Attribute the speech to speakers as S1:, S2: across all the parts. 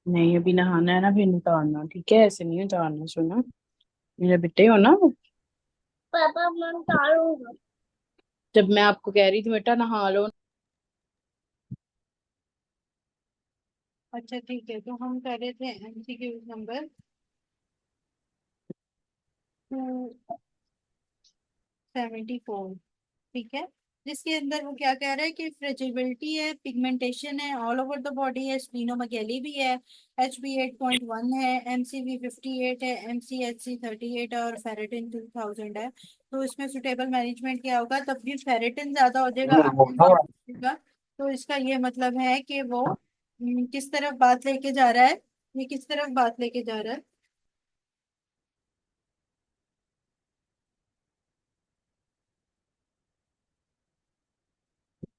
S1: नहीं, अभी नहाना है ना, फिर उतारना। ठीक है, ऐसे नहीं उतारना, सुना। मेरा बेटे हो ना।
S2: पापा मैं उतारूंगा।
S1: जब मैं आपको कह रही थी बेटा नहा लो।
S3: अच्छा ठीक है, तो हम कर रहे थे एमसीक्यू नंबर 274। ठीक है, जिसके अंदर वो क्या कह रहा है कि फ्रेजिबिलिटी है, पिगमेंटेशन है, ऑल ओवर द बॉडी है, स्प्लीनोमेगेली भी है, एच बी 8.1 है, एमसीवी 58 है, एमसीएचसी 38 है और फेरेटिन 2000 है। तो इसमें सुटेबल मैनेजमेंट क्या होगा, तब भी फेरेटिन ज्यादा हो जाएगा, आयरन ज्यादा हो जाएगा। तो इसका ये मतलब है कि वो किस तरफ बात लेके जा रहा है, ये किस तरफ बात लेके जा रहा है।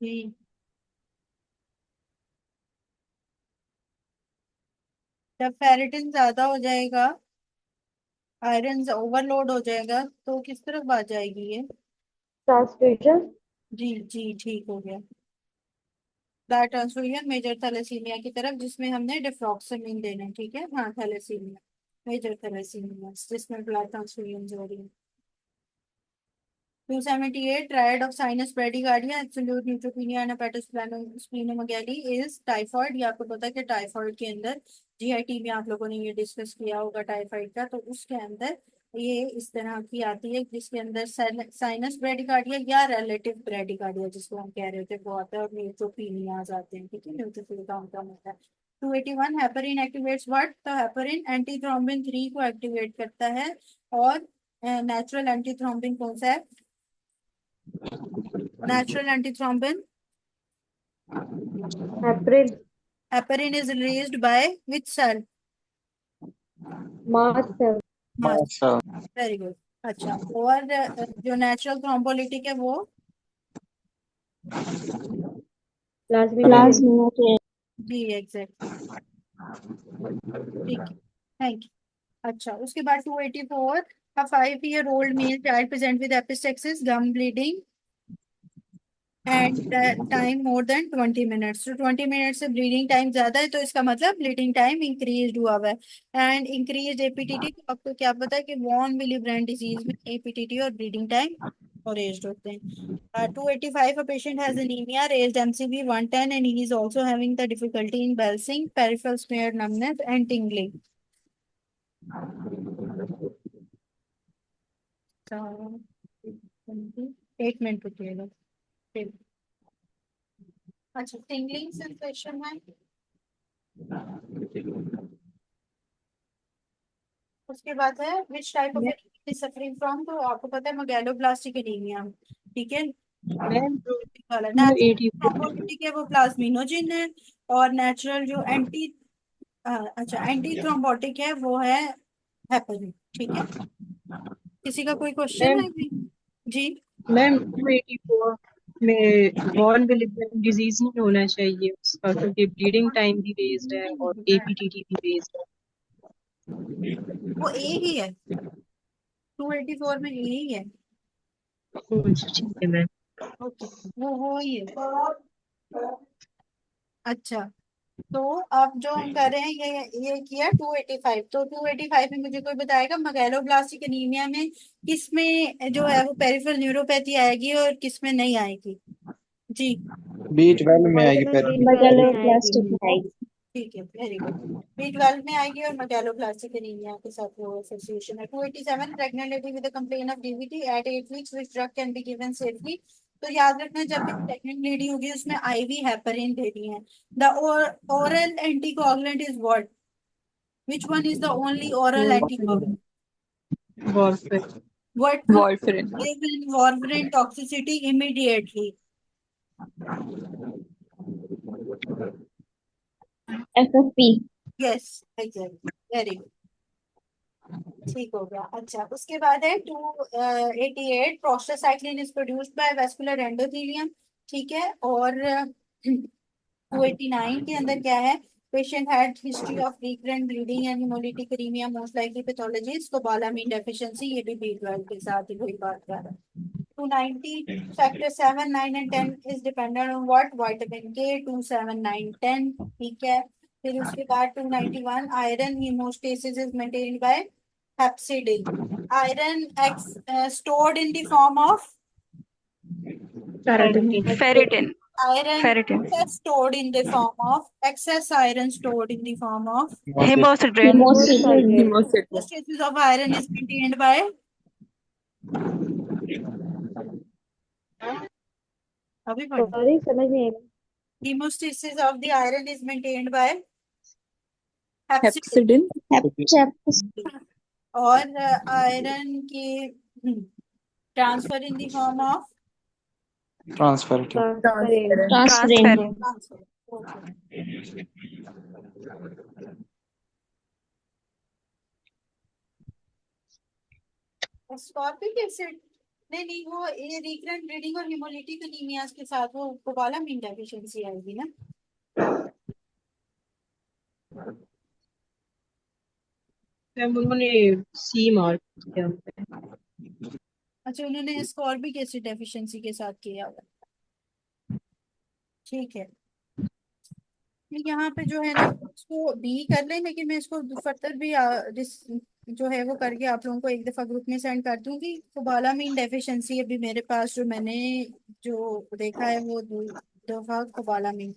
S3: जी, जब फेरेटिन ज्यादा हो जाएगा, आयरन ओवरलोड हो जाएगा, तो किस तरफ बात जाएगी ये।
S2: ट्रांसफ्यूजन।
S3: जी जी, ठीक हो गया। ब्लड ट्रांसफ्यूजन मेजर थैलेसीमिया की तरफ, जिसमें हमने डिफ्रॉक्सामिन देना है। ठीक है, हाँ थैलेसीमिया, मेजर थैलेसीमिया जिसमें ब्लड ट्रांसफ्यूजन हो रही है। 278 triad of sinus bradycardia absolute neutropenia and hepatosplenomegaly is typhoid. ये आपको पता है कि टाइफाइड के अंदर जीआईटी में आप लोगों ने ये डिस्कस किया होगा टाइफाइड का। तो उसके अंदर ये इस तरह की आती है, जिसके अंदर साइनस ब्रेडिकार्डिया या रिलेटिव ब्रेडिकार्डिया जिसको हम कह रहे थे वो आता है, और न्यूट्रोपिनियाज आते हैं। ठीक है, न्यूट्रोफिल का उनका मतलब है। 281 हेपरिन एक्टिवेट्स व्हाट, तो हेपरिन एंटी थ्रोम्बिन 3 को एक्टिवेट करता है। और नेचुरल एंटी थ्रोम्बिन कौन सा है, natural antithrombin
S2: heparin.
S3: heparin is released by which cell,
S2: mast cell.
S3: mast। Very good. अच्छा, और जो नेचुरल थ्रोम्बोलिटिक है वो
S2: प्लाज्मिना जेल।
S1: प्लाज्मा के।
S3: जी एग्जैक्ट। ठीक है, थैंक यू। अच्छा, उसके बाद 284, a 5 year old male child present with epistaxis, gum bleeding and time more than 20 minutes. तो 20 मिनट से ब्लीडिंग टाइम ज्यादा है, तो इसका मतलब ब्लीडिंग टाइम इंक्रीज हुआ हुआ है। एंड इंक्रीज एपीटीटी, तो आपको क्या पता है कि वॉन विली ब्रांड डिजीज में एपीटीटी और ब्लीडिंग टाइम और एज होते हैं। 285, a patient has anemia, raised MCV 110 and he is also having the difficulty in balancing, peripheral smear numbness and tingling। तो 1 मिनट रुकिएगा। अच्छा, टिंगलिंग सेंसेशन है। उसके बाद है which type of anaemia is suffering from, तो आपको पता है मेगालोब्लास्टिक एनीमिया। ठीक है,
S1: मैम
S3: वाला नेचुरल
S1: 284।
S3: थ्रोम्बोलिटिक है वो प्लाज्मिनोजिन है। और नेचुरल जो एंटी अच्छा एंटी थ्रोम्बोटिक है वो है हेपरिन। ठीक है, किसी का कोई क्वेश्चन
S1: मैम
S3: है अभी। जी,
S1: मैम 284 में वॉन विलिसन डिजीज नहीं होना चाहिए उसका, क्योंकि ब्लीडिंग टाइम भी बेस्ड है और एपीटीटी भी बेस्ड है।
S3: वो ए ही है, 284 में ए ही है।
S1: अच्छा ठीक है मैम।
S3: ओके, वो ही है। अच्छा, तो अब जो हम कर रहे हैं ये किया 285। तो 285 में मुझे कोई बताएगा मेगालोब्लास्टिक एनीमिया में किस में जो है वो पेरिफेरल न्यूरोपैथी आएगी और किस में नहीं आएगी। जी,
S4: B12 में आएगी
S2: मल्टीपल
S4: पहले।
S2: B12 में आएगी।
S1: प्लास्टिक में आएगी।
S3: ठीक है, वेरी गुड। B12 में आएगी और मेगालोब्लास्टिक एनीमिया के साथ वो एसोसिएशन है। 287, pregnant lady with complain of DVT at 8 weeks which drug can be given safely. तो याद रखना, जब भी प्रेग्नेंट लेडी होगी उसमें आईवी हेपरिन देनी है। The oral anticoagulant is what, which one is the only oral anticoagulant,
S1: वॉरफेर।
S3: what will
S1: warfarin.
S3: give in warfarin toxicity immediately।
S1: FFP.
S3: yes exactly, very good। ठीक हो गया। अच्छा, उसके बाद है 288, prostacyclin is produced by vascular endothelium. ठीक है, और 289 के अंदर क्या है, patient had history of recurrent bleeding and haemolytic anaemia, most likely pathology scopolamine deficiency, ये भी B12 के साथ ही वही बात कर रहा है। 290 factor 7, 9 and 10 is dependent on what? Vitamin K, 2, 7, 9, 10. ठीक है. फिर उसके बाद 291 iron hemostasis is maintained by hepcidin. Iron stored in the form of
S1: Ferritin.
S5: Ferritin.
S3: iron
S5: Ferritin.
S3: excess stored in the form of excess iron stored in the form of
S5: Hemocidin.
S3: hemostasis of iron is maintained by अभी पढ़
S2: sorry समझ नहीं आई.
S3: hemostasis of the iron is maintained by hepcidin. और iron की transfer in the form of
S4: transfer
S5: Transferrin.
S3: Ascorbic acid नहीं वो ये recurrent bleeding और हेमोलिटिक एनीमियास के साथ वो कोबालामिन डेफिशिएंसी आएगी ना.
S1: मैम उन्होंने सी मार्क किया.
S3: अच्छा उन्होंने स्कॉर्बिक एसिड डेफिशिएंसी के साथ किया हुआ. ठीक है. यहाँ पे जो है ना इसको बी कर लें, लेकिन मैं इसको फर्दर भी जो है वो करके आप लोगों को एक दफा ग्रुप में सेंड कर दूंगी. कोबालामिन डेफिशिएंसी अभी मेरे पास जो मैंने जो देखा है वो दो दफा कोबालामिन.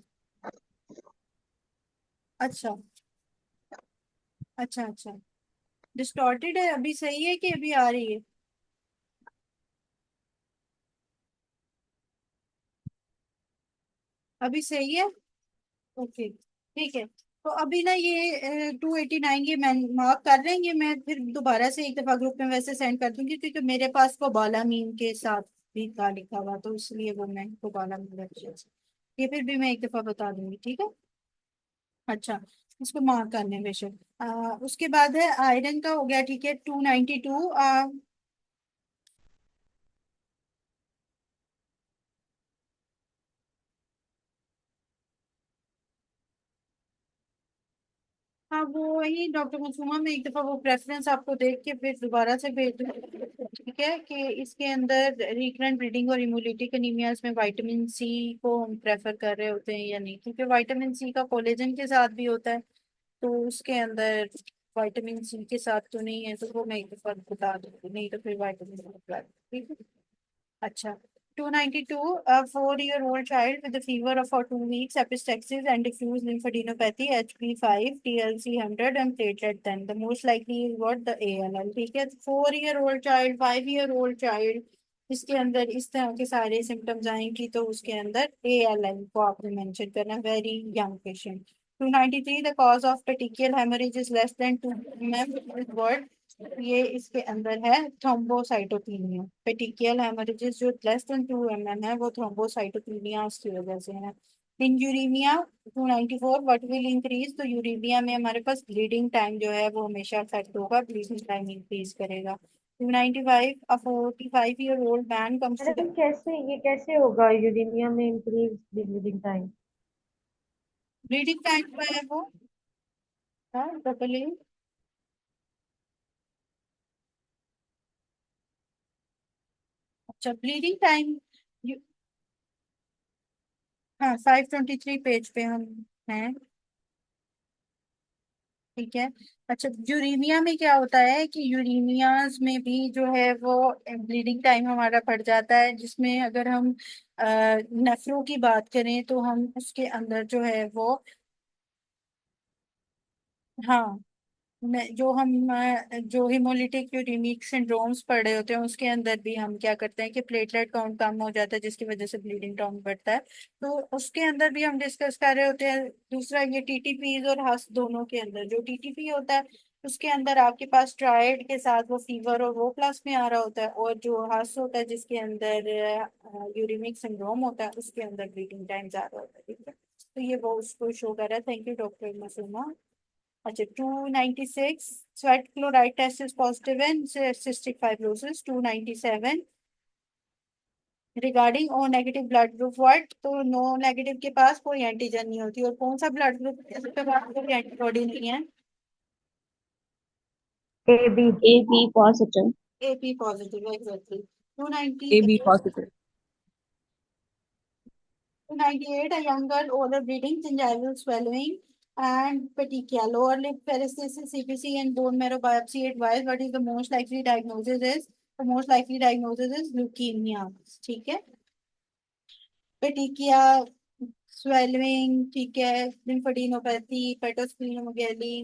S3: अच्छा अच्छा अच्छा. डिस्टॉर्टेड है अभी, सही है कि अभी आ रही है? अभी सही है. ओके ठीक है. तो अभी ना ये 289 ये मैं मार्क कर लेंगे. मैं फिर दोबारा से एक दफा ग्रुप में वैसे सेंड कर दूंगी क्योंकि मेरे पास कोबालामीन के साथ भी था लिखा हुआ, तो इसलिए वो मैं कोबालामीन ये फिर भी मैं एक दफा बता दूंगी. ठीक है. अच्छा इसको मार्क करने बेशक. उसके बाद है आयरन का हो गया. ठीक है 292. हाँ वो वही डॉक्टर मसूमा में एक दफा वो प्रेफरेंस आपको देख के फिर दोबारा से भेज दूँ. ठीक है कि इसके अंदर रिकरेंट ब्लीडिंग और इम्यूनिटिक एनीमियाज में विटामिन सी को हम प्रेफर कर रहे होते हैं या नहीं, क्योंकि विटामिन सी का कोलेजन के साथ भी होता है, तो उसके अंदर विटामिन सी के साथ तो नहीं है, तो वो मैं एक दफा बता दूंगी, नहीं तो फिर विटामिन सी. ठीक है. अच्छा 292 a 4-year-old child with a fever of for 2 weeks, epistaxis and diffuse lymphadenopathy, HP5, TLC 100 and platelet 10. The most likely is what? The ALL. ठीक है. 4-year-old child, 5-year-old child, इसके अंदर इस तरह के सारे सिम्टम्स आएंगी तो उसके अंदर ALL को आपने मेंशन करना. Very young patient. 293 the cause of petechial hemorrhage is less than 2 mm is what? ये इसके अंदर है थ्रोम्बोसाइटोपेनिया. पेटिकियल हेमरेजेस जो लेस देन 2 mm है वो थ्रोम्बोसाइटोपेनिया की वजह से है. इन यूरीमिया 294 व्हाट विल इंक्रीज. तो यूरीमिया में हमारे पास ब्लीडिंग टाइम जो है वो हमेशा इफेक्ट होगा, ब्लीडिंग टाइम इंक्रीज करेगा. 295 a 45-year-old man comes to
S2: madam कैसे होगा यूरेनिया में increase bleeding time?
S3: Bleeding time जो है वो डबल ए. अच्छा ब्लीडिंग टाइम हाँ 523 पेज पे हम हैं. ठीक है. अच्छा यूरीमिया में क्या होता है कि यूरीमियाज में भी जो है वो ब्लीडिंग टाइम हमारा बढ़ जाता है, जिसमें अगर हम नेफ्रो की बात करें तो हम उसके अंदर जो है वो हाँ जो हम जो हिमोलिटिक यूरिमिक सिंड्रोम्स पढ़े होते हैं उसके अंदर भी हम क्या करते हैं कि प्लेटलेट काउंट कम हो जाता है जिसकी वजह से ब्लीडिंग टाइम बढ़ता है, तो उसके अंदर भी हम डिस्कस कर रहे होते हैं. दूसरा ये टीटीपी और हस दोनों के अंदर जो टीटीपी होता है उसके अंदर आपके पास ट्राइड के साथ वो फीवर और वो प्लस में आ रहा होता है, और जो हस होता है जिसके अंदर यूरिमिक सिंड्रोम होता है उसके अंदर ब्लीडिंग टाइम ज्यादा होता है. ठीक है. तो ये वो उसको शो कर रहा है. Thank you doctor Masooma. अच्छा 296 sweat chloride test is positive in cystic fibrosis. 297 regarding O negative blood group what. तो नो नेगेटिव के पास कोई एंटीजन नहीं होती, और कौन सा ब्लड ग्रुप के पास कोई एंटीबॉडी नहीं है?
S2: AB positive.
S3: AP positive exactly.
S1: AB
S3: 298
S1: positive.
S3: 298, a young girl, older bleeding, gingival swallowing, and petechia, lower lip paresthesis, CPC, and bone marrow biopsy advised. What is the most likely diagnosis is? The most likely diagnosis is leukemia. ठीक है, पेटिकिया, swelling, ठीक है, lymphadenopathy, पेटोस्प्लीनोमेगाली,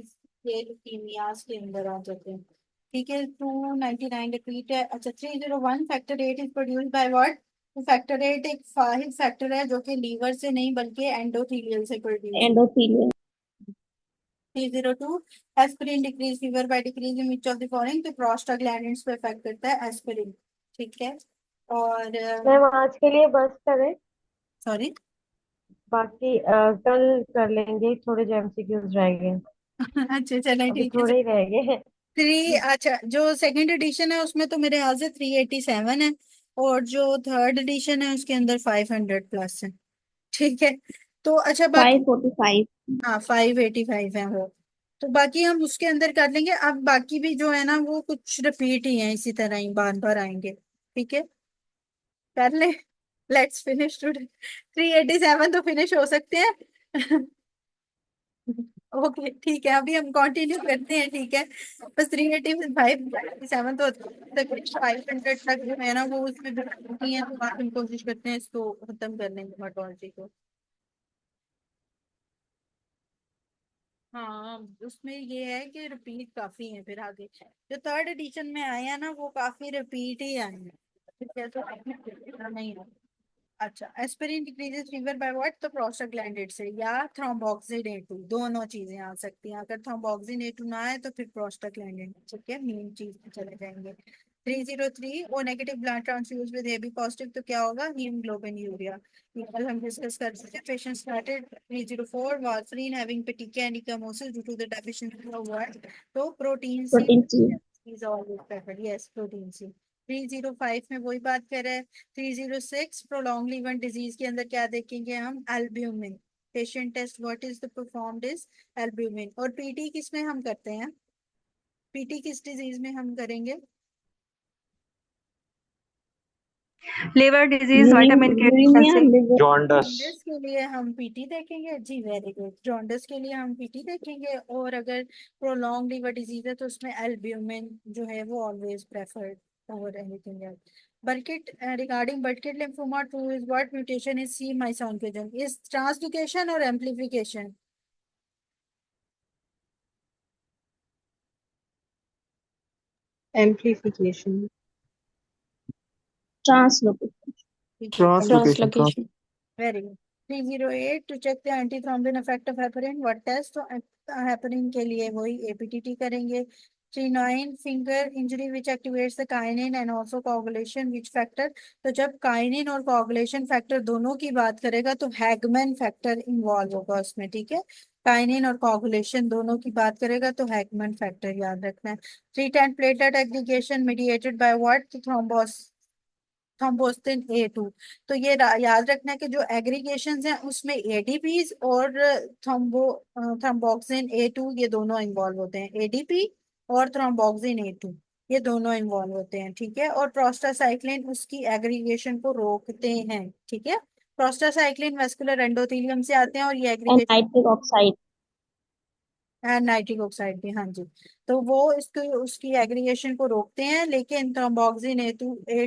S3: ये leukaemias के अंदर आ जाते हैं। ठीक है, 299 रिपीट है। अच्छा, 301 factor 8 is produced by what? तो फैक्टर 8 एक फाहिज फैक्टर है जो कि लीवर से नहीं बल्कि एंडोथेलियल से प्रोड्यूस होता
S2: एंडोथेलियल।
S3: है। 302 aspirin decrease fever by decreasing which of the following? तो प्रोस्टाग्लैंडिन्स पे इफेक्ट करता है एस्पिरिन। ठीक है, और
S2: मैम आज के लिए बस करें,
S3: सॉरी
S2: बाकी कल कर लेंगे, थोड़े जो एमसीक्यूज रह गए,
S3: अच्छा चलो
S2: अभी
S3: ठीक है।
S2: थोड़े ही रह गए।
S3: थ्री, अच्छा जो सेकंड एडिशन है उसमें तो मेरे ख्याल से 387 है, और जो थर्ड एडिशन है उसके अंदर 500 प्लस है। ठीक है, तो अच्छा बाकी
S2: 545।
S3: हाँ 585 है वो। तो बाकी हम उसके अंदर कर लेंगे। अब बाकी भी जो है ना वो कुछ रिपीट ही है, इसी तरह ही बार बार आएंगे। ठीक है, कर ले, लेट्स फिनिश टुडे। 387 तो फिनिश हो सकते हैं। ओके ठीक है, अभी हम कंटिन्यू करते हैं। ठीक है, बस 385 तो तक 500 तक जो है ना वो उसमें भी है, तो आप हम कोशिश करते हैं इसको खत्म करने की हेमाटोलॉजी को। हाँ, उसमें ये है कि रिपीट काफी है, फिर आगे जो थर्ड एडिशन में आए हैं ना वो काफी रिपीट ही आए हैं। ठीक है, तो नहीं है। अच्छा, aspirin decreases fever by what? तो प्रोस्टाग्लैंडिन से या थ्रोम्बोक्सिन ए टू, दोनों चीजें आ सकती हैं। अगर थ्रोम्बोक्सिन ए टू ना आए तो फिर प्रोस्टाग्लैंडिन। ठीक है, मेन चीज पे चले जाएंगे। 303 O negative blood transfuse with AB positive, तो क्या होगा? Haemoglobin urea. ये कल हम डिस्कस कर चुके हैं। Patient started 304 warfarin having petechiae and ecchymosis due to the deficiency of what? तो protein C
S2: protein C.
S3: Is always preferred, yes protein C. 305 में वही बात कर रहे हैं। 306 प्रोलॉन्ग लीवर डिजीज के अंदर क्या देखेंगे हम? Albumin. Patient test what is the performed is albumin. और पीटी किस में हम करते हैं? पीटी किस डिजीज में हम करेंगे?
S5: liver disease, vitamin K deficiency.
S4: Jaundice.
S3: Jaundice के लिए हम पीटी देखेंगे जी, वेरी गुड। जॉन्डिस के लिए हम पीटी देखेंगे, और अगर प्रोलॉन्ग लीवर डिजीज है तो उसमें एल्ब्यूमिन जो है वो always preferred over anything else. Burkitt, regarding Burkitt lymphoma 2 is what mutation is C myc oncogene, is translocation और एम्प्लीफिकेशन?
S1: Amplification.
S2: ट्रांसलोकेशन।
S3: ठीक है,
S4: translocation.
S3: Very good. 308 to check the antithrombin effect of heparin, what test? तो heparin के लिए वही APTT करेंगे। 39 finger injury which activates the kinin and also coagulation which factor? तो जब काइनिन और कोगुलेशन फैक्टर दोनों की बात करेगा तो हैगमैन फैक्टर इन्वॉल्व होगा उसमें। ठीक है, काइनिन और कोगुलेशन दोनों की बात करेगा तो हैगमैन फैक्टर याद रखना है। 310 platelet aggregation mediated by what? Thromboxane, thromboxane A two. तो ये याद रखना है कि जो एग्रीगेशंस हैं उसमें एडीपीज और थ्रोम्बोक्सिन ए टू ये दोनों इन्वॉल्व होते हैं। एडीपी और थ्रोम्बोक्सिन ए टू ये दोनों इन्वॉल्व होते हैं। ठीक है, और प्रोस्टासाइक्लिन उसकी एग्रीगेशन को रोकते हैं। ठीक है, प्रोस्टासाइक्लिन वेस्कुलर एंडोथेलियम से आते हैं और ये
S2: and
S3: aggregation
S2: nitric oxide.
S3: Nitric oxide भी, हाँ जी। तो वो इसको उसकी एग्रीगेशन को रोकते हैं, लेकिन थ्रोम्बोक्सिन ए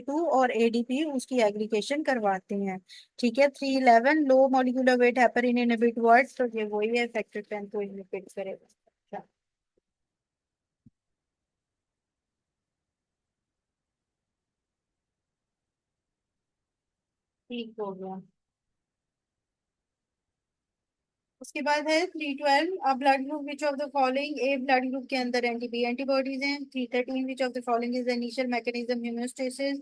S3: टू और एडीपी उसकी एग्रीगेशन करवाते हैं। ठीक है, 311 low molecular weight heparin inhibit what? तो ये वही है, फैक्टर 10 को इनहिबिट करेगा। अच्छा, ठीक हो गया। उसके बाद है 312 अब blood group which of the following? A blood group के अंदर एंटीबी एंटीबॉडीज हैं। 313 which of the following is the initial mechanism hemostasis?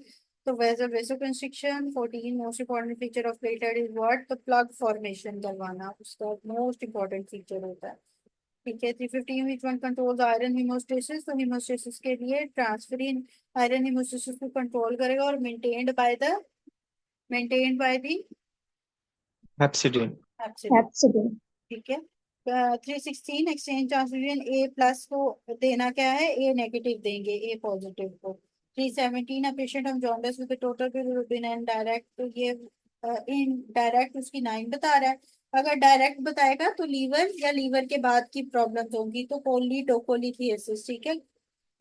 S3: तो vasoconstriction. 14 most important feature of platelet is what? तो प्लग फॉर्मेशन करवाना उसका मोस्ट इंपॉर्टेंट फीचर होता है। ठीक है, 315 which one controls iron hemostasis? तो हेमोस्टेसिस के लिए ट्रांसफरिन आयरन हेमोस्टेसिस को कंट्रोल करेगा, और maintained by the
S4: hepcidin.
S2: Hepcidin.
S3: ठीक है, 316 एक्सचेंज ट्रांसफ्यूजन ए प्लस को देना क्या है? ए नेगेटिव देंगे ए पॉजिटिव को। 317 a patient of jaundice with a total bilirubin and direct, तो ये इन डायरेक्ट उसकी 9 बता रहा है। अगर डायरेक्ट बताएगा तो लीवर या लीवर के बाद की प्रॉब्लम्स होंगी, तो कोलीडोकोलिथिएसिस, ठीक है,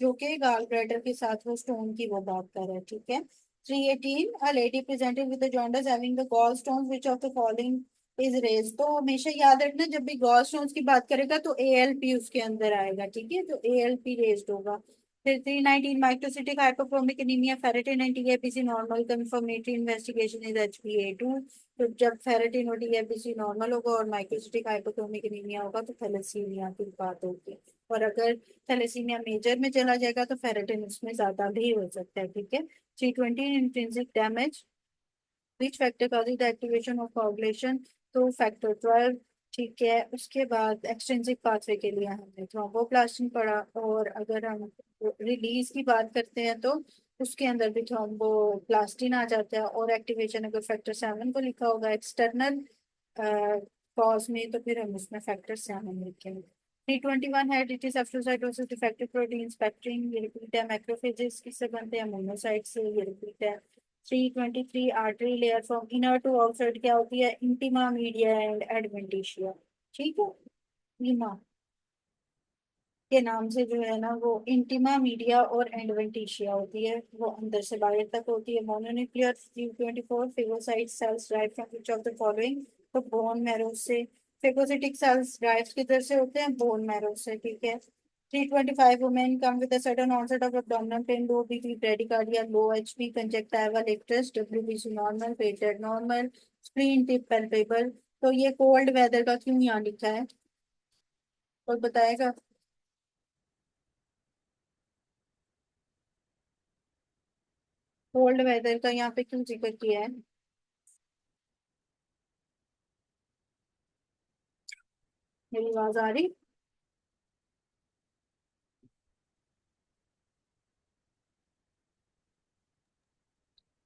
S3: जो कि गाल ब्लैडर के साथ वो स्टोन की वो बात कर रहा है, ठीक है। 318 a lady presented with the jaundice having the gallstones which of the following is raised, तो हमेशा याद रखना जब भी gallstones की बात करेगा तो ALP उसके अंदर आएगा, ठीक है, तो ALP रेज्ड होगा। फिर 319 microcytic hypochromic anaemia, ferritin and TFBC normal, confirmatory investigation is HbA2, तो जब फेरेटिन और TFBC नॉर्मल होगा और माइक्रोसिटिक हाइपोक्रोमिक एनीमिया होगा तो थैलेसीमिया की बात होगी। और अगर थैलेसीमिया मेजर में चला जाएगा तो फेरेटिन उसमें ज्यादा भी हो सकता है, ठीक है। 320 intrinsic damage, which factor causes the activation of कोagulation, तो फैक्टर 12, ठीक है। उसके बाद एक्सट्रिंसिक पाथवे के लिए हमने थ्रोम्बोप्लास्टिन पढ़ा, और अगर हम रिलीज की बात करते हैं तो उसके अंदर भी थ्रोम्बोप्लास्टिन आ जाता है, और एक्टिवेशन अगर फैक्टर 7 को लिखा होगा एक्सटर्नल कॉज में तो फिर हम उसमें फैक्टर 7 लिखेंगे। 321 है डिटिस डिफेक्टिव प्रोटीन स्पेक्ट्रिंग, ये रिपीट है। मैक्रोफेजेस किससे बनते हैं? मोनोसाइट से, ये रिपीट है। 323 artery layer from inner to outside क्या होती है? इंटिमा, मीडिया एंड एडवेंटिशिया, ठीक है। ईमा के नाम से जो है ना वो इंटिमा, मीडिया और एडवेंटिशिया होती है, वो अंदर से बाहर तक होती है। Mononuclear 324 phagocyte cells drive from which of the following, तो बोन मैरो से। फेगोसिटिक सेल्स ड्राइव किधर से होते हैं? बोन मैरो से, ठीक है। 325 women come with sudden onset of abdominal pain, low BP, bradycardia, low HP, conjunctiva लेक्टस, WBC नॉर्मल, पेटेड नॉर्मल, स्प्लीन टिप पैल्पेबल। तो ये कोल्ड वेदर का क्यों यहाँ लिखा है, कोई बताएगा? कोल्ड वेदर का यहाँ पे क्यों जिक्र किया है? मेरी आवाज आ रही?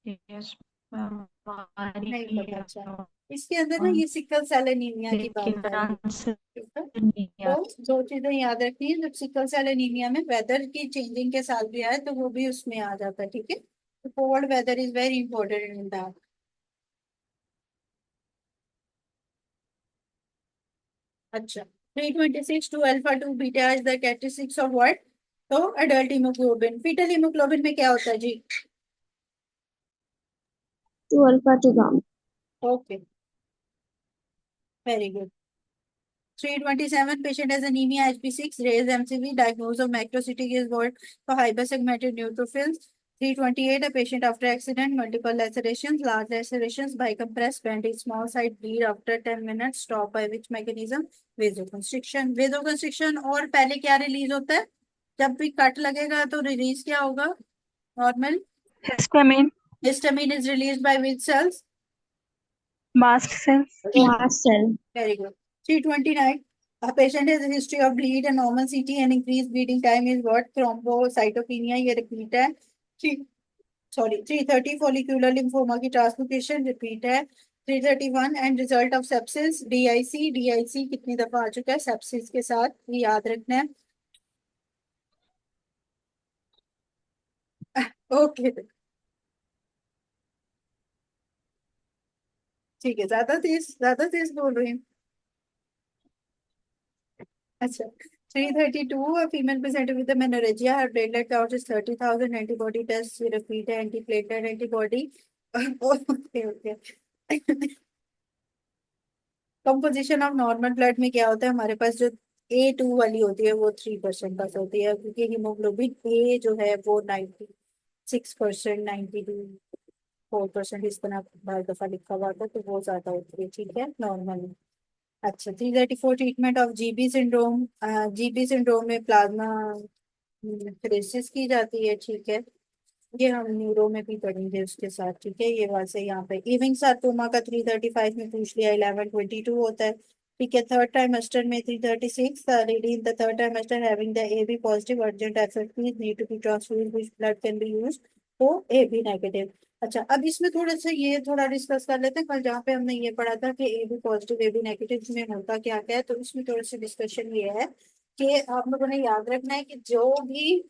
S5: यस मैम, आ
S3: नहीं
S5: रही
S3: पता,
S5: है
S3: अच्छा। इसके अंदर ना ये सिकल सेल एनीमिया की बात
S5: लेकिन
S3: कर रही है,
S5: आंसर
S3: ठीक है।
S5: नहीं आ
S3: तो दो चीजें याद रखनी है, जब सिकल सेल एनीमिया में वेदर की चेंजिंग के साथ भी आए तो वो भी उसमें आ जाता है, ठीक है। तो cold weather is very important in that. अच्छा, 326 two alpha two beta is the characteristics of what? तो एडल्ट हीमोग्लोबिन। फीटल हीमोग्लोबिन में क्या होता है जी?
S6: 2 alpha to gamma.
S3: Okay, very good. 327 patient has anemia HP6 raised MCV, diagnosis of macrocytic is what? For hypersegmented neutrophils. 328 a patient after accident, multiple lacerations, large lacerations by compressed bandage, small side bleed after 10 minutes, stop by which mechanism? Vasoconstriction। vasoconstriction और पहले क्या release होता है? जब भी cut लगेगा तो release क्या होगा? Normal
S5: histamine,
S3: histamine is release by which cells?
S5: mast cells,
S6: Mast cell.
S3: Very good. 329. A patient has a history of bleed and normal CT and increased bleeding time is what? Thrombocytopenia, ये repeat है। 330 follicular lymphoma की translocation, repeat है। 331 and result of sepsis, DIC कितनी दफा आ चुका है sepsis के साथ, ये याद रखना है। ओके, ठीक है, ज्यादा तेज बोल रही हूँ। अच्छा, 332 female presented with the menorrhagia, her platelet count is 30,000, antibody test, repeat है, anti-platelet antibody। Okay okay. Composition of normal blood में क्या होता है? हमारे पास जो A2 वाली होती है वो 3% बस होती है, क्योंकि हीमोग्लोबिन A जो है वो 96%, 92 4% इस तरह बार दफा लिखा हुआ था, तो वो ज्यादा होती है, ठीक है, नॉर्मल। अच्छा, 334 treatment of GB syndrome. GB syndrome में प्लाज्मा फेरेसिस की जाती है, ठीक है, ये हम न्यूरो में भी पढ़ेंगे उसके साथ, ठीक है। ये वैसे यहाँ पे इविंग सार्कोमा का 335 में पूछ लिया, 1122 होता है, ठीक है। थर्ड ट्राइमेस्टर में 336, lady in the third trimester having the AB positive urgent except need to be transfused which blood can be used for AB negative. अच्छा, अब इसमें थोड़ा सा ये थोड़ा डिस्कस कर लेते हैं। कल जहाँ पे हमने ये पढ़ा था कि AB पॉजिटिव AB नेगेटिव में होता क्या क्या है, तो इसमें थोड़ी सी डिस्कशन ये है कि आप लोगों ने याद रखना है कि जो भी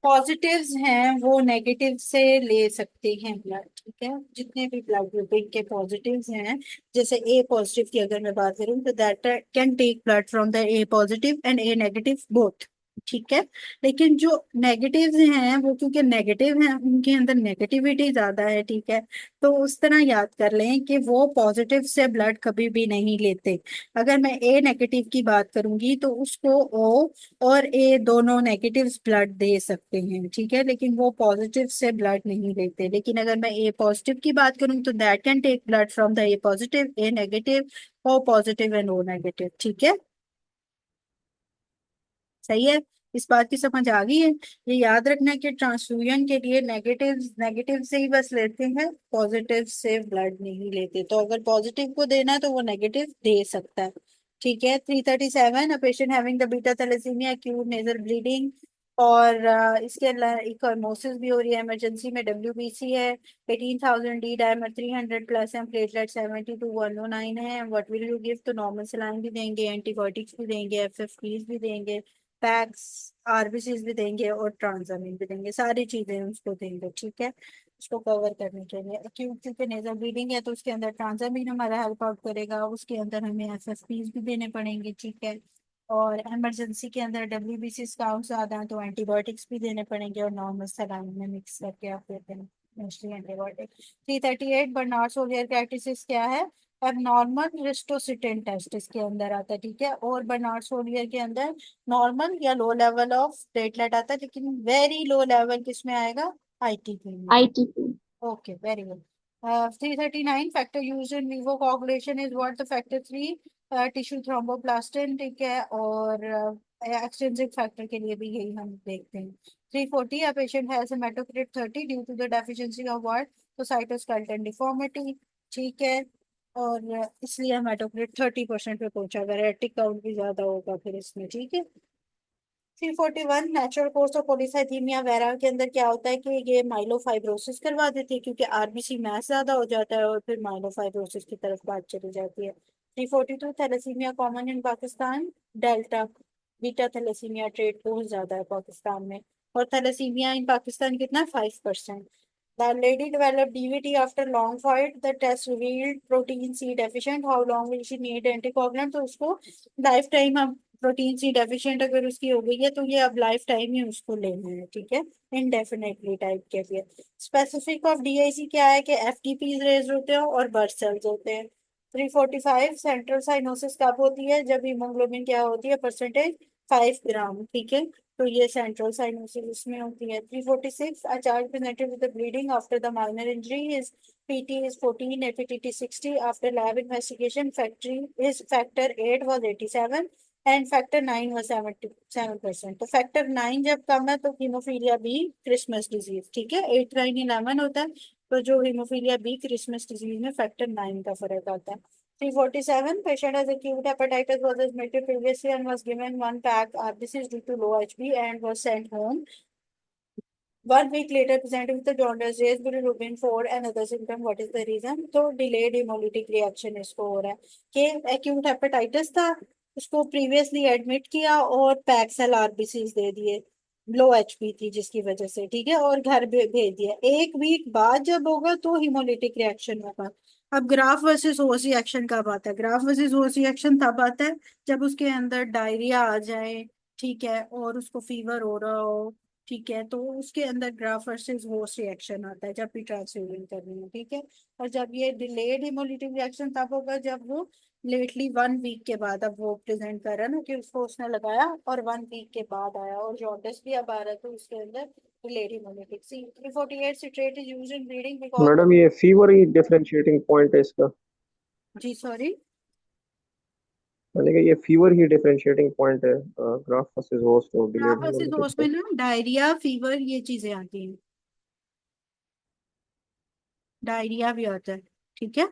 S3: पॉजिटिव्स हैं वो नेगेटिव से ले सकते हैं ब्लड, ठीक है। जितने भी ब्लड ग्रुपिंग के पॉजिटिव्स हैं, जैसे ए पॉजिटिव की अगर मैं बात करूं तो that can take blood from the A positive and A negative both, ठीक है। लेकिन जो नेगेटिव्स हैं वो क्योंकि नेगेटिव हैं उनके अंदर नेगेटिविटी ज्यादा है, ठीक है। तो उस तरह याद कर लें कि वो पॉजिटिव से ब्लड कभी भी नहीं लेते। अगर मैं ए नेगेटिव की बात करूंगी तो उसको ओ और ए दोनों नेगेटिव्स ब्लड दे सकते हैं, ठीक है, लेकिन वो पॉजिटिव से ब्लड नहीं लेते। लेकिन अगर मैं ए पॉजिटिव की बात करूं तो that can take blood from the A positive, A negative, O positive and O negative, ठीक है। सही है, इस बात की समझ आ गई है। ये याद रखना है कि ट्रांसफ्यूजन के लिए नेगेटिव नेगेटिव से ही बस लेते हैं, पॉजिटिव से ब्लड नहीं लेते। तो अगर पॉजिटिव को देना है तो वो नेगेटिव दे सकता है, ठीक है। 337, a patient having the beta thalassemia acute nasal bleeding, और इसके अलावा इकोनोसिस भी हो रही है, इमरजेंसी में डब्ल्यूबीसी है, 18,000 डी डायमर 300 प्लस है, प्लेटलेट 70 to 109 है। What will you give? तो नॉर्मल सलाइन भी देंगे, एंटीबायोटिक्स भी देंगे, एफएफपीज भी देंगे, पैक्स आरबीसीज भी देंगे और ट्रांजामिन भी देंगे, सारी चीजें उसको देंगे, ठीक है, उसको कवर करने के लिए। एक्यूट क्योंकि नेजल ब्लीडिंग है तो उसके अंदर ट्रांजामिन हमारा हेल्प आउट करेगा, उसके अंदर हमें एफएफपीज भी देने पड़ेंगे, ठीक है। और इमरजेंसी के अंदर डब्ल्यूबीसी काउंट ज्यादा है तो एंटीबायोटिक्स भी देने पड़ेंगे और नॉर्मल सलाइन में मिक्स करके आप देते हैं मोस्टली एंटीबायोटिक। 338, बर्नार्ड सोलियर कैटिसिस क्या है? एबनॉर्मल रिस्टोसिटेन टेस्ट इसके अंदर आता है, ठीक है। और बर्नार्ड सोलियर के अंदर नॉर्मल या लो लेवल ऑफ प्लेटलेट आता है, लेकिन वेरी लो लेवल किसमें आएगा? आईटीपी में।
S6: ITP.
S3: Okay, very good. 339, factor used in vivo coagulation is what? The factor 3, tissue thromboplastin, ठीक है। और extrinsic factor के लिए भी यही हम देखते हैं। 340, a patient has hematocrit 30 due to the deficiency of what? तो cytoskeleton deformity, ठीक है। और इसलिए हेमाटोक्रिट 30% पे पहुंचा, अगर रेटिक काउंट भी ज्यादा होगा फिर इसमें, ठीक है। 341, natural course of polycythaemia vera के अंदर क्या होता है कि ये माइलोफाइब्रोसिस करवा देती है क्योंकि आरबीसी मैस ज्यादा हो जाता है और फिर माइलोफाइब्रोसिस की तरफ बात चली जाती है। 342, thalassemia common in Pakistan, delta beta thalassemia trait बहुत ज्यादा है पाकिस्तान में, और थैलेसीमिया इन पाकिस्तान कितना? 5%। The lady developed DVT after long fight. The test revealed protein C deficient. How long will she need anticoagulant? तो उसको लाइफ टाइम हम प्रोटीन सी डेफिशिएंट अगर उसकी हो गई है तो ये अब लाइफ टाइम ही उसको लेना है, ठीक है, इनडेफिनेटली टाइप के लिए। स्पेसिफिक ऑफ डीआईसी क्या है कि एफटीपी रेज होते हैं और बर्स्ट सेल्स होते हैं। 345, सेंट्रल साइनोसिस कब होती है? जब हीमोग्लोबिन क्या होती है? परसेंटेज 5 ग्राम, ठीक है। तो ये सेंट्रल साइनोसिस इसमें होती है। 346, a child presented with the bleeding after the minor injury, his PT is 14, FETT 60, after lab investigation factor 8 was 87 and factor 9 व 77%। तो फैक्टर 9 जब कम है तो हीमोफीलिया बी क्रिसमस डिजीज, ठीक है, 8 9 11 होता है। तो जो हीमोफीलिया बी क्रिसमस डिजीज में फैक्टर 9 का फर्क आता है। 347, patient has acute hepatitis, was admitted previously and was given one pack RBCs due to low HB and was sent home. 1 week later presented with the jaundice, raised bilirubin 4 and other symptom. What is the reason? तो delayed hemolytic reaction इसको हो रहा है कि acute hepatitis था, उसको previously admit किया और पैक्सल आरबीसीज दे दिए, लो एचपी थी जिसकी वजह से, ठीक है, और घर भेज दिया। 1 वीक बाद जब होगा तो हिमोलिटिक रिएक्शन होगा। अब ग्राफ वर्सेस होस्ट रिएक्शन कब आता है? ग्राफ वर्सेस होस्ट रिएक्शन तब आता है जब उसके अंदर डायरिया आ जाए, ठीक है, और उसको फीवर हो रहा हो, ठीक है, तो उसके अंदर ग्राफ वर्सेस होस्ट रिएक्शन आता है जब भी ट्रांसफ्यूजन करनी है, ठीक है। और जब ये डिलेड हिमोलिटिक रिएक्शन तब होगा जब वो लेटली 1 वीक के बाद, अब वो प्रेजेंट कर रहा है ना कि उसको उसने लगाया और 1 वीक के बाद आया, और जॉन्डिस भी अब आ रहा है तो उसके अंदर delayed hemolytic. C 348, citrate is used in bleeding because.
S4: Madam ये फीवर ही डिफरेंशिएटिंग पॉइंट है इसका।
S3: जी सॉरी,
S4: मैंने कहा ये फीवर ही डिफरेंशिएटिंग पॉइंट है ग्राफ वर्सेस होस्ट और
S3: graft
S4: delayed
S3: versus
S4: hemolytic
S3: host
S4: का।
S3: में ना डायरिया फीवर ये चीजें आती हैं, डायरिया भी आता है, ठीक है।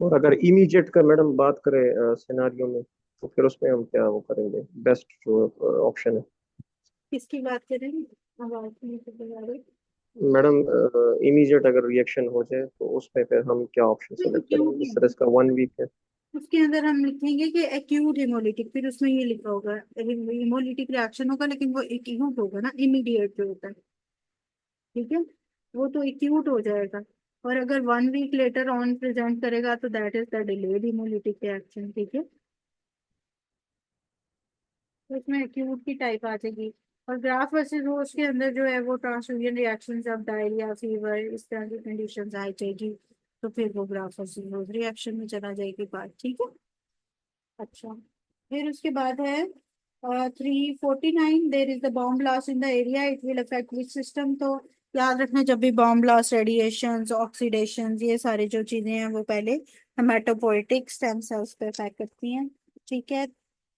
S4: और अगर इमीडिएट का मैडम बात करें सिनेरियो में तो फिर उसमें हम क्या वो करेंगे? बेस्ट जो ऑप्शन है
S3: किसकी बात करेंगे? आवाज नहीं आ रही।
S4: मैडम, इमीडिएट अगर रिएक्शन हो जाए तो उसमें फिर हम क्या ऑप्शन
S3: नहीं,
S4: सेलेक्ट
S3: क्यों
S4: करेंगे? जिस तरह इसका 1 वीक है।
S3: उसके अंदर हम लिखेंगे कि एक्यूट हेमोलिटिक, फिर उसमें ये लिखा होगा हेमोलिटिक रिएक्शन होगा, लेकिन वो एक्यूट होगा ना, इमीडिएट जो होता है, ठीक है, वो तो एक्यूट हो जाएगा। और अगर 1 वीक लेटर ऑन प्रेजेंट करेगा तो that is the delayed haemolytic reaction, ठीक है। तो इसमें एक्यूट की टाइप आ जाएगी। और ग्राफ वर्सेस होस्ट के अंदर जो है वो ट्रांसफ्यूजन रिएक्शन, जब डायरिया फीवर इस तरह की कंडीशन आ जाएगी तो फिर वो ग्राफ वर्सेस होस्ट रिएक्शन में चला जाएगी बात, ठीक है। अच्छा, फिर उसके बाद है 349, there is the bomb blast in the area, it will affect which system. तो याद रखना, जब भी बॉम्ब ब्लास्ट, रेडिएशन, ऑक्सीडेशन, ये सारी जो चीजें हैं वो पहले हेमाटोपोइटिक स्टेम सेल्स पे अफेक्ट करती हैं, ठीक है,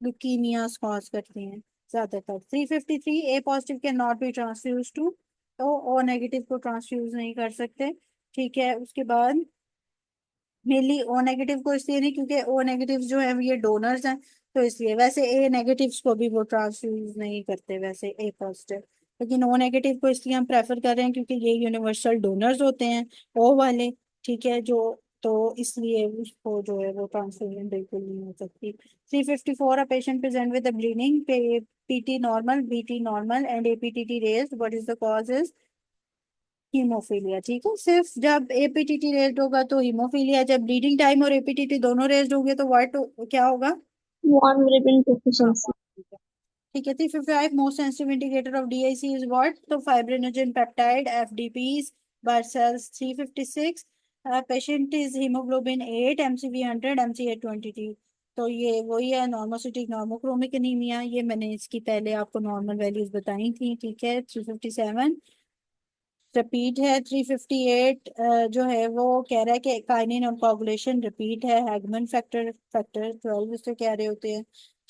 S3: ल्यूकीमियास कॉज करती हैं ज्यादातर। 353, A positive can not be transfuse to, तो ओ नेगेटिव को ट्रांसफ्यूज नहीं कर सकते, ठीक है। उसके बाद मेनली ओ नेगेटिव को इसलिए नहीं क्योंकि ओ नेगेटिव जो है ये डोनर्स हैं, तो इसलिए। वैसे ए नेगेटिव्स को भी वो ट्रांसफ्यूज नहीं करते वैसे ए पॉजिटिव, लेकिन ओ नेगेटिव को इसलिए हम प्रेफर कर रहे हैं क्योंकि ये यूनिवर्सल डोनर्स होते हैं, ओ वाले, ठीक है जो, तो इसलिए उसको जो है वो ट्रांसफ्यूजन बिल्कुल नहीं हो सकती। 354, a patient present with bleeding, PT normal, BT normal and APTT raised, what is the cause is haemophilia, ठीक है। सिर्फ जब एपीटीटी रेज्ड होगा तो हीमोफीलिया, जब ब्लीडिंग टाइम और एपीटीटी दोनों रेज्ड होंगे तो व्हाट क्या होगा?
S6: One reading
S3: हाँ,
S6: deficiency.
S3: ठीक है। 355, most sensitive indicator of DIC is what? तो फाइब्रिनोजन पेप्टाइड, एफडीपीज, बारसेल्स। 356, patient is haemoglobin 8, MCV 100, MCA 22। तो ये वही है नॉर्मोसिटिक नॉर्मोक्रोमिक एनीमिया, ये मैंने इसकी पहले आपको नॉर्मल वैल्यूज बताई थी, ठीक है। 357, रिपीट है। 358 जो है वो कह रहा है कि काइनिन और कोगुलेशन रिपीट है, हैगमन फैक्टर फैक्टर 12 इससे कह रहे होते हैं।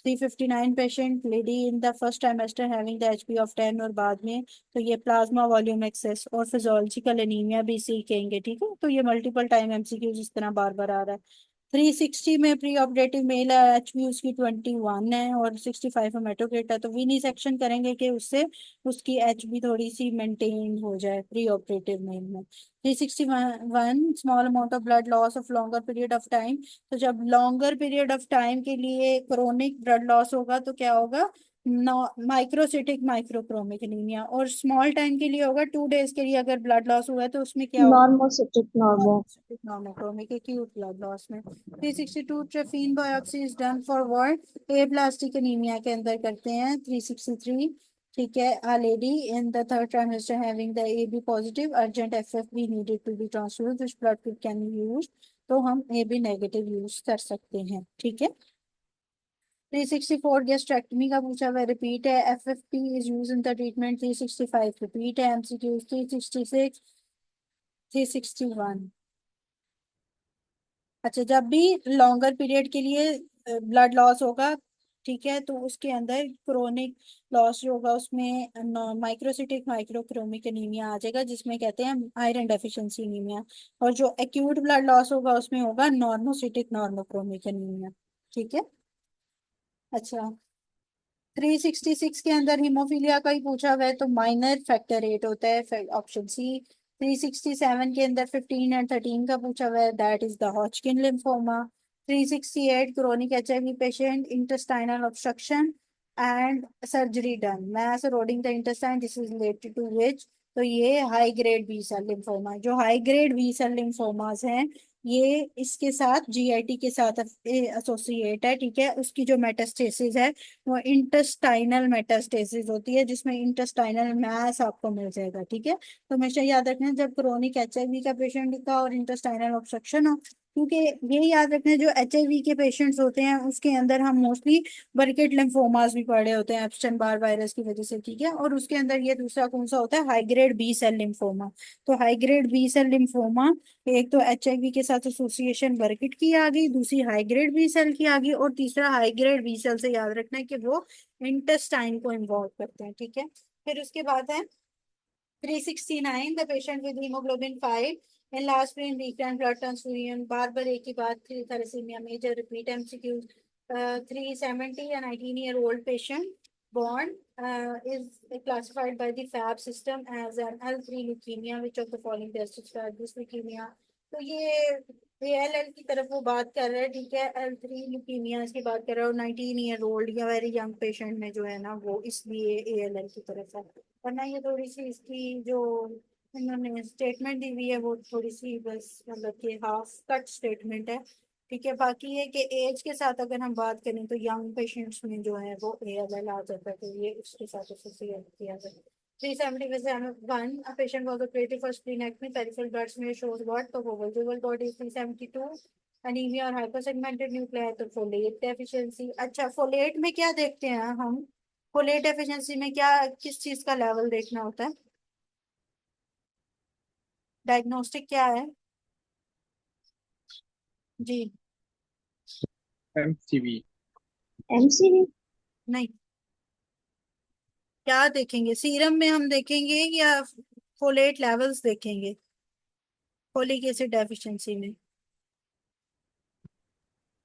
S3: 359, patient lady in the first trimester having the HP of 10, और बाद में तो ये प्लाज्मा वॉल्यूम एक्सेस और फिजियोलॉजिकल एनीमिया भी इसी कहेंगे, ठीक है। तो ये मल्टीपल टाइम एमसीक्यूज इस तरह बार बार आ रहा है। 360 में प्री ऑपरेटिव मेल है, एचबी उसकी 21 है और 65 हेमाटोक्रिट है, तो विनी सेक्शन करेंगे कि उससे उसकी एचबी थोड़ी सी मेंटेन हो जाए प्री ऑपरेटिव मेल में। 361, small amount of blood loss of longer period of time, तो जब लॉन्गर पीरियड ऑफ टाइम के लिए क्रोनिक ब्लड लॉस होगा तो क्या होगा? Microcytic microchromic anaemia. और स्मॉल टाइम के लिए होगा, 2 डेज के लिए अगर ब्लड लॉस हुआ है तो उसमें क्या होगा?
S6: Normocytic normal.
S3: Normochromic acute blood loss में। 362, trephine biopsy is done for what? Aplastic anaemia के अंदर करते हैं। 363, ठीक है, a lady in the third trimester having the AB positive, urgent FFB needed to be transfused, which blood group can be used? तो हम AB negative use कर सकते हैं, ठीक है। 364, गैस्ट्रेक्टमी का पूछा हुआ, रिपीट है। FFP is use in the treatment. 365, repeat है। MCQ 366, 361, अच्छा, जब भी लॉन्गर पीरियड के लिए ब्लड लॉस होगा, ठीक है, तो उसके अंदर क्रोनिक लॉस जो होगा उसमें माइक्रोसिटिक माइक्रोक्रोमिक एनीमिया आ जाएगा, जिसमें कहते हैं आयरन डेफिशिएंसी एनीमिया। और जो एक्यूट ब्लड लॉस होगा उसमें होगा नॉर्मोसिटिक नॉर्मोक्रोमिक एनीमिया, ठीक है। अच्छा, 366 के अंदर हीमोफीलिया का ही पूछा हुआ है, तो माइनर फैक्टर 8 होता है, ऑप्शन सी। 367 के अंदर 15 एंड 13 का पूछा हुआ है, that is the Hodgkin lymphoma. 368, chronic HIV patient, intestinal obstruction and surgery done, mass eroding the intestine, this is related to which? तो ये high grade B cell lymphoma, जो high grade B cell lymphomas हैं ये इसके साथ GIT के साथ associate है, ठीक है। उसकी जो मेटास्टेसिस है वो इंटेस्टाइनल मेटास्टेसिस होती है, जिसमें इंटेस्टाइनल मैस आपको मिल जाएगा, ठीक है। तो हमेशा याद रखना जब क्रोनिक एचआईवी का पेशेंट का और इंटेस्टाइनल ऑब्स्ट्रक्शन हो, क्योंकि ये याद रखना जो एचआईवी के पेशेंट्स होते हैं उसके अंदर हम मोस्टली बर्केट लिम्फोमास भी पढ़े होते हैं एप्स्टेन बार वायरस की वजह से, ठीक है। और उसके अंदर ये दूसरा कौन सा होता है? High grade B cell lymphoma. तो high grade B cell lymphoma, एक तो एचआईवी के साथ एसोसिएशन बर्किट की आ गई, दूसरी हाई ग्रेड बी सेल की आ गई, और तीसरा हाई ग्रेड बी सेल से याद रखना है कि वो इंटेस्टाइन को इन्वॉल्व करते हैं, ठीक है। फिर उसके बाद है 369, the patient with haemoglobin 5 in last brain recurrent blood transfusion, बार बार एक ही बात, thalassemia major, repeat MCQ. 370, a 19-year old patient born is classified by the FAB system as an L3 leukemia, which of the following best describe this leukemia? तो ये ALL की तरफ वो बात कर रहे हैं, ठीक है। L3 ल्यूकीमिया की बात कर रहे हो, 19 ईयर ओल्ड या वेरी यंग पेशेंट में जो है ना, वो इसलिए ALL की तरफ है। वरना ये थोड़ी सी इसकी जो इन्होंने स्टेटमेंट दी हुई है वो थोड़ी सी बस मतलब कि हाफ कट स्टेटमेंट है, ठीक है। बाकी है कि एज के साथ अगर हम बात करें तो यंग पेशेंट्स में जो है वो ALL आ जाता है, तो ये उसके साथ एसोसिएट किया जाता है। 371, a patient was operated for splenectomy, peripheral blood smear shows what? तो वो visible body is 372, anemia और hypersegmented nuclei, तो folate deficiency। अच्छा, folate में क्या देखते हैं हम? folate deficiency में क्या, किस चीज का लेवल देखना होता है? डायग्नोस्टिक क्या है जी?
S7: MCV।
S6: MCV।
S3: नहीं, क्या देखेंगे? सीरम में हम देखेंगे या फोलेट लेवल्स देखेंगे फोलिक एसिड डेफिशिएंसी में?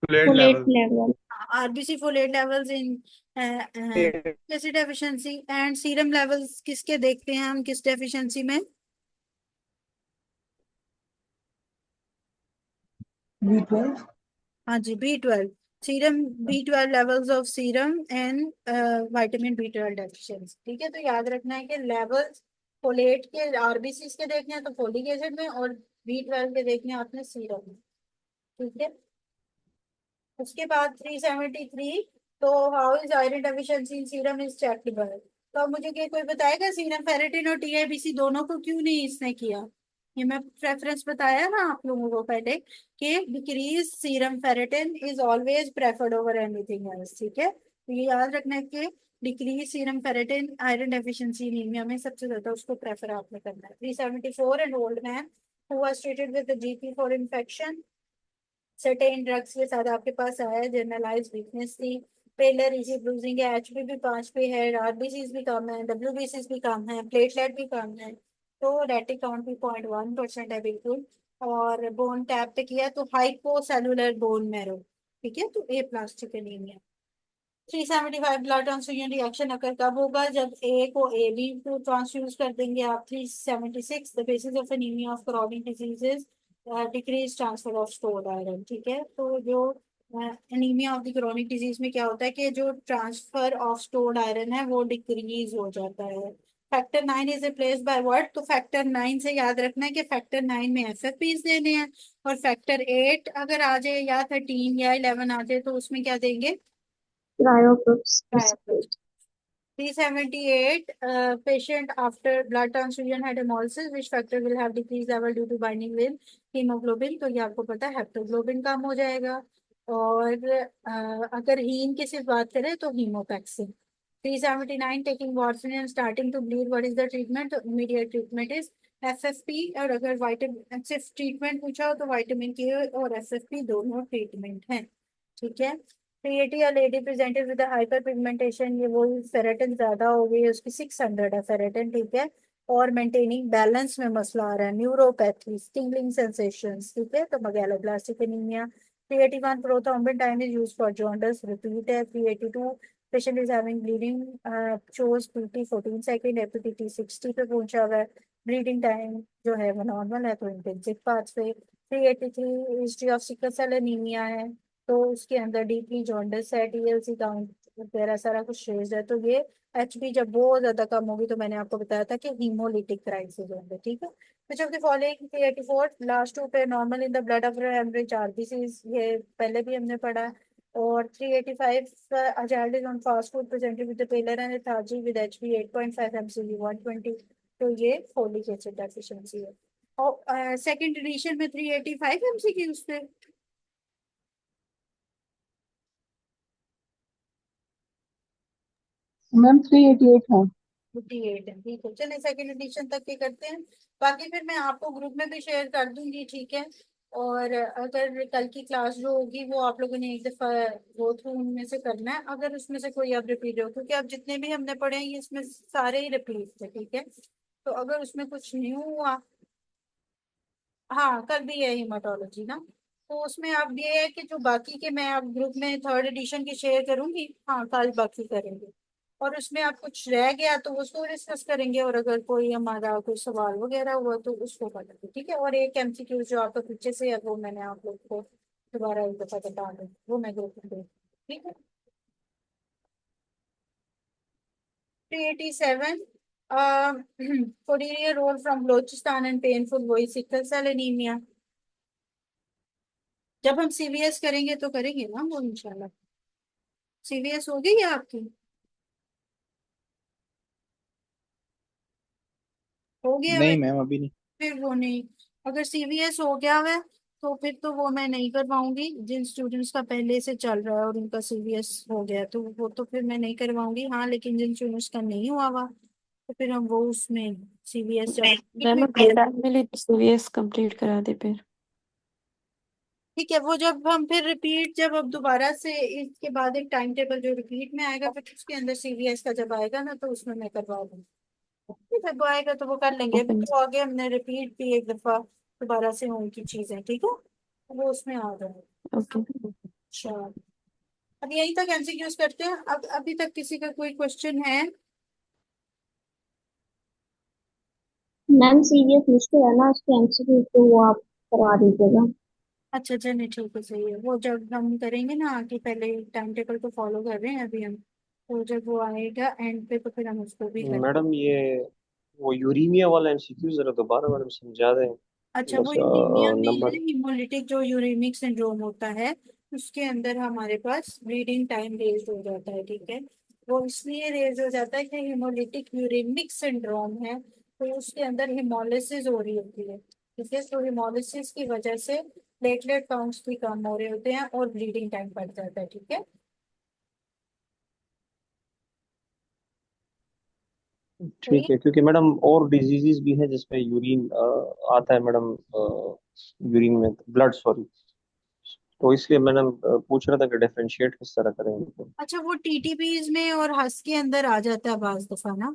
S7: Fluid
S6: Folate
S7: level.
S6: level।
S3: RBC folate levels in acid deficiency and serum levels किसके देखते हैं हम, किस डेफिशिएंसी में?
S8: B12।
S3: हाँ जी, B12। Serum B12 levels of serum and vitamin B12 deficiency, ठीक है। तो याद रखना है कि लेवल्स फोलेट के आरबीसी के देखने हैं तो फोलिक एसिड में, और B12 के देखने हैं आपने सीरम में, ठीक है। उसके बाद 373, तो how is iron deficiency in serum is checkable. तो अब मुझे क्या कोई बताएगा सीरम फेरेटिन और TIBC दोनों को क्यों नहीं इसने किया? ये मैं प्रेफरेंस बताया ना आप लोगों को पहले कि decrease serum ferritin is always preferred over anything else, ठीक है। तो ये याद रखना है कि decrease serum ferritin iron deficiency anaemia में सबसे ज्यादा उसको प्रेफर आपने करना है। 374, an old man who was treated with GP for infection, certain drugs के साथ आपके पास आया है, जनरलाइज वीकनेस थी, पेलर इजी ब्लूजिंग है, HB भी 5 पे है, RBCs भी कम है, WBCs भी कम है, प्लेटलेट भी कम है, तो रेटिक काउंट भी 0.1% है बिल्कुल, और बोन टैप पे किया तो हाइपोसेलुलर बोन मैरो, ठीक है। तो aplastic anaemia. 375, blood transfusion reaction अगर कब होगा? जब A को AB को ट्रांसफ्यूज कर देंगे आप। 376, the basis of anaemia of chronic diseases decrease transfer of stored iron, ठीक है। तो जो anaemia of the chronic disease में क्या होता है कि जो ट्रांसफर ऑफ स्टोर्ड आयरन है वो डिक्रीज हो जाता है। Factor 9 is replaced by what? तो फैक्टर 9 से याद रखना है कि फैक्टर 9 में FFPs देने हैं, और फैक्टर 8 अगर आ जाए या 13 या 11 आ जाए तो उसमें क्या देंगे?
S6: Cryopubs।
S3: 378, patient after blood transfusion had hemolysis, which factor will have decreased level due to binding with hemoglobin? तो ये आपको पता है, हेप्टोग्लोबिन कम हो जाएगा। और अगर हीम की सिर्फ बात करें तो hemopexin. 379, taking warfarin and starting to bleed, what is the treatment? तो इमीडिएट ट्रीटमेंट इज FFP, और अगर वाइटामिन सिर्फ ट्रीटमेंट पूछा हो तो विटामिन K और FFP दोनों ट्रीटमेंट हैं, ठीक है। 380, a lady presented with a hyperpigmentation, ये वो फेरेटिन ज्यादा हो गई है उसकी, 600 है फेरेटिन, ठीक है। और मेंटेनिंग बैलेंस में मसला आ रहा है, न्यूरोपैथी, स्टिंगलिंग सेंसेशंस, ठीक है। तो megaloblastic anaemia. 381, prothrombin time is used for jaundice, repeat है। 382, patient is having bleeding, shows PT 14 second, FPT 60 पे पहुंचा हुआ है, ब्लीडिंग टाइम जो है वो नॉर्मल है, तो इंटेंसिव पार्ट्स पे। 383, history of sickle cell anemia है, तो उसके अंदर डीपली जॉन्डिस है, TLC काउंट वगैरह सारा कुछ रेज्ड है, तो ये HB जब बहुत ज्यादा कम होगी तो मैंने आपको बताया था कि हीमोलिटिक क्राइसिस होंगे, ठीक है। Which of the following? 384, last to be normal in the blood of haemorrhage RBCs, ये पहले भी हमने पढ़ा है। और 385, a child is on fast food presented with the pallor and lethargy with HB 8.5 MCV 120, तो ये फोलिक एसिड डेफिशिएंसी है। और सेकंड एडिशन में 385 MCQ उसमें
S8: मैम 388 है।
S3: 58 है, ठीक है। चलिए सेकंड एडिशन तक के करते हैं, बाकी फिर मैं आपको ग्रुप में भी शेयर कर दूंगी, ठीक है। और अगर कल की क्लास जो होगी वो आप लोगों ने एक दफा गो थ्रू उनमें से करना है, अगर उसमें से कोई अब रिपीट हो, क्योंकि अब जितने भी हमने पढ़े हैं ये इसमें सारे ही रिपीट थे, ठीक है। तो अगर उसमें कुछ न्यू हुआ, हाँ कल भी है हिमाटोलॉजी ना, तो उसमें अब ये है कि जो बाकी के मैं अब ग्रुप में थर्ड एडिशन की शेयर करूंगी, हाँ कल बाकी करेंगे। और उसमें आप कुछ रह गया तो उसको डिस्कस करेंगे, और अगर कोई हमारा कोई सवाल वगैरह हुआ तो उसको करेंगे, ठीक है। और एक एमसीक्यू जो आपका पीछे से है वो मैंने आप लोग को दोबारा एक दफा बता दूँ, वो मैं ग्रुप में भेज, ठीक है। 387 courier role from Balochistan and painful वही सिकल सेल एनीमिया। जब हम सीवीएस करेंगे तो करेंगे ना वो इंशाल्लाह। सीवीएस हो गई है आपकी? हो गया है?
S7: नहीं मैम अभी नहीं।
S3: फिर वो नहीं, अगर सीवीएस हो गया है तो फिर तो वो मैं नहीं करवाऊंगी। जिन स्टूडेंट्स का पहले से चल रहा है और उनका सीवीएस हो गया तो वो तो फिर मैं नहीं करवाऊंगी। हाँ, लेकिन जिन स्टूडेंट्स का नहीं हुआ हुआ तो फिर हम वो उसमें सीवीएस जब
S9: मैम अगले टाइम में सीवीएस कंप्लीट करा दे फिर।
S3: ठीक है, वो जब हम फिर रिपीट, जब अब दोबारा से इसके बाद एक टाइम टेबल जो रिपीट में आएगा फिर उसके अंदर सीवीएस का जब आएगा ना तो उसमें मैं करवा दूंगी। ठीक है, वो आएगा तो वो कर लेंगे। अभी
S9: ओके
S3: तो आगे हमने रिपीट भी एक दफा दोबारा से होने की चीजें, ठीक है, तो वो उसमें आ जाए।
S9: ओके।
S3: अच्छा, अब यहीं तक एमसीक्यूज करते हैं। अब अभी तक किसी का कोई क्वेश्चन है?
S6: मैम सीरियस मुश्किल है ना उसके एमसीक्यू, तो वो आप करवा दीजिएगा।
S3: अच्छा चलिए ठीक है, सही है। वो जब हम करेंगे ना आगे, पहले टाइम टेबल को फॉलो कर रहे हैं अभी हम, तो जब वो आएगा एंड पे तो फिर हम उसको भी करेंगे।
S4: मैडम ये वो यूरीमिया वाला एमसीक्यू जरा दोबारा मैडम समझा दें।
S3: अच्छा,
S4: थोड़ा
S3: वो
S4: सा
S3: यूरेनिया में है,
S4: नंबर।
S3: हीमोलिटिक जो यूरेमिक सिंड्रोम होता है उसके अंदर हमारे पास ब्लीडिंग टाइम रेज हो जाता है, ठीक है। वो इसलिए रेज हो जाता है कि हीमोलिटिक यूरेमिक सिंड्रोम है, तो उसके अंदर हिमोलिसिस हो रही होती है, ठीक है। तो हिमोलिसिस की वजह से प्लेटलेट काउंट्स भी कम हो रहे होते हैं और ब्लीडिंग टाइम बढ़ जाता है, ठीक है। सही
S4: ठीक है, क्योंकि मैडम और डिजीजेस भी हैं जिसमें यूरिन आता है मैडम, यूरिन में ब्लड, सॉरी। तो इसलिए मैंने पूछ रहा था कि डिफरेंशिएट किस तरह करेंगे तो।
S3: अच्छा, वो टीटीपीज में और हस के अंदर आ जाता है बाज दफा ना,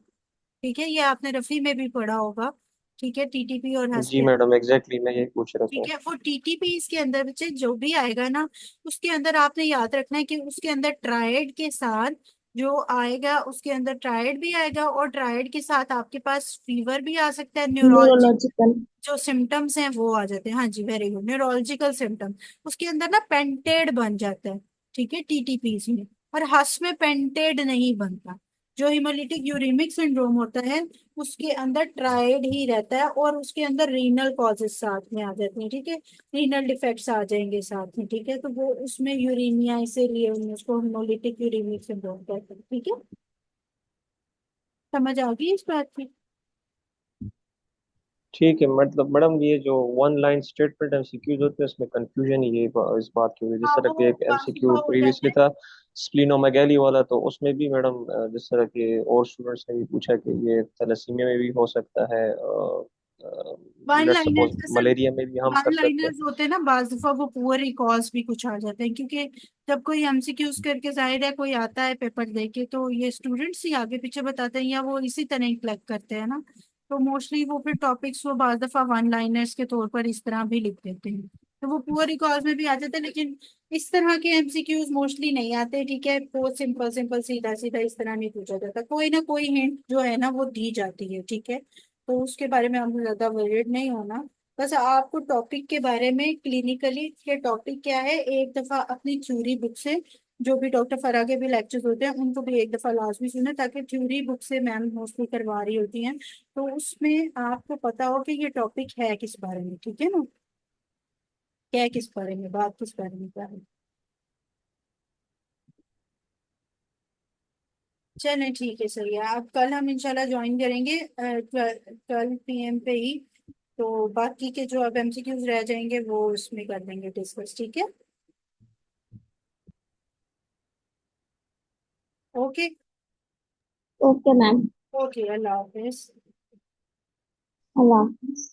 S3: ठीक है, ये आपने रफी में भी पढ़ा होगा, ठीक है, टीटीपी और हस
S4: जी
S3: के।
S4: मैडम, एग्जैक्टली मैं यही पूछ रहा था।
S3: ठीक है, वो टीटीपी इसके अंदर बच्चे जो भी आएगा ना, उसके अंदर आपने याद रखना है कि उसके अंदर ट्रायड के साथ जो आएगा, उसके अंदर ट्रायड भी आएगा और ट्रायड के साथ आपके पास फीवर भी आ सकता है, न्यूरोलॉजी
S6: न्यूरोलॉजिकल।
S3: जो सिम्टम्स हैं वो आ जाते हैं। हाँ जी, वेरी गुड, न्यूरोलॉजिकल सिम्टम। उसके अंदर ना पेंटेड बन जाता है, ठीक है, टीटीपीस में। और हस में पेंटेड नहीं बनता। जो हिमोलिटिक यूरेमिक सिंड्रोम होता है उसके अंदर ट्रायड ही रहता है और उसके अंदर रीनल कॉजेस साथ में आ जाते हैं, ठीक है, रीनल डिफेक्ट्स आ जाएंगे साथ में, ठीक है। तो वो उसमें यूरेमिया, इसीलिए उसको हिमोलिटिक यूरेमिक सिंड्रोम कहते हैं, ठीक है। समझ आ गई इस बात की?
S4: ठीक है, मतलब मैडम ये जो वन लाइन स्टेटमेंट एमसीक्यूज होते हैं उसमें कंफ्यूजन ही है इस बात की वजह, जिस
S3: हाँ,
S4: तरह के
S3: वो
S4: एक
S3: बात
S4: एमसीक्यू
S3: हो जाता
S4: प्रीवियसली
S3: है।
S4: था स्प्लिनोमेगैली वाला, तो उसमें भी मैडम जिस तरह के और स्टूडेंट्स ने भी पूछा कि ये थैलेसीमिया में भी हो सकता है,
S3: वन
S4: लेट्स
S3: लाइनर्स
S4: सपोज
S3: जैसे
S4: मलेरिया में भी हम
S3: वन
S4: कर सकते हैं।
S3: लाइनर्स होते हैं ना, बाज दफा वो पुअर रिकॉल्स भी कुछ आ जाते हैं, क्योंकि जब कोई एमसीक्यूज करके, जाहिर है कोई आता है पेपर देके तो ये स्टूडेंट्स ही आगे पीछे बताते हैं या वो इसी तरह ही कलेक्ट करते हैं ना, तो मोस्टली वो फिर टॉपिक्स वो बाज दफा वन लाइनर्स के तौर पर इस तरह भी लिख देते हैं, तो वो पुअर रिकॉल्स में भी आ जाते हैं। लेकिन इस तरह के एमसीक्यूज मोस्टली नहीं आते, ठीक है, बहुत सिंपल सिंपल सीधा सीधा इस तरह नहीं पूछा जाता, कोई ना कोई हिंट जो है ना वो दी जाती है, ठीक है। तो उसके बारे में हमको ज्यादा वरीड नहीं होना। बस आपको टॉपिक के बारे में क्लिनिकली के टॉपिक क्या है एक दफा अपनी थ्योरी बुक से, जो भी डॉक्टर फरा के भी लेक्चर्स होते हैं उनको भी एक दफा लाजमी सुने, ताकि थ्योरी बुक से मैम मोस्टली करवा रही होती हैं, तो उसमें आपको पता हो कि ये टॉपिक है किस बारे में, ठीक है ना, क्या है किस बारे में, बात किस बारे में कर रहे हैं। चलें ठीक है, सही है। अब कल हम इंशाल्लाह ज्वाइन करेंगे 12 PM पे ही, तो बाकी के जो अब एमसीक्यूज रह जाएंगे वो उसमें कर लेंगे डिस्कस, ठीक है। ओके।
S6: Okay ma'am.
S3: ओके, अल्लाह हाफिज।
S6: अल्लाह हाफिज।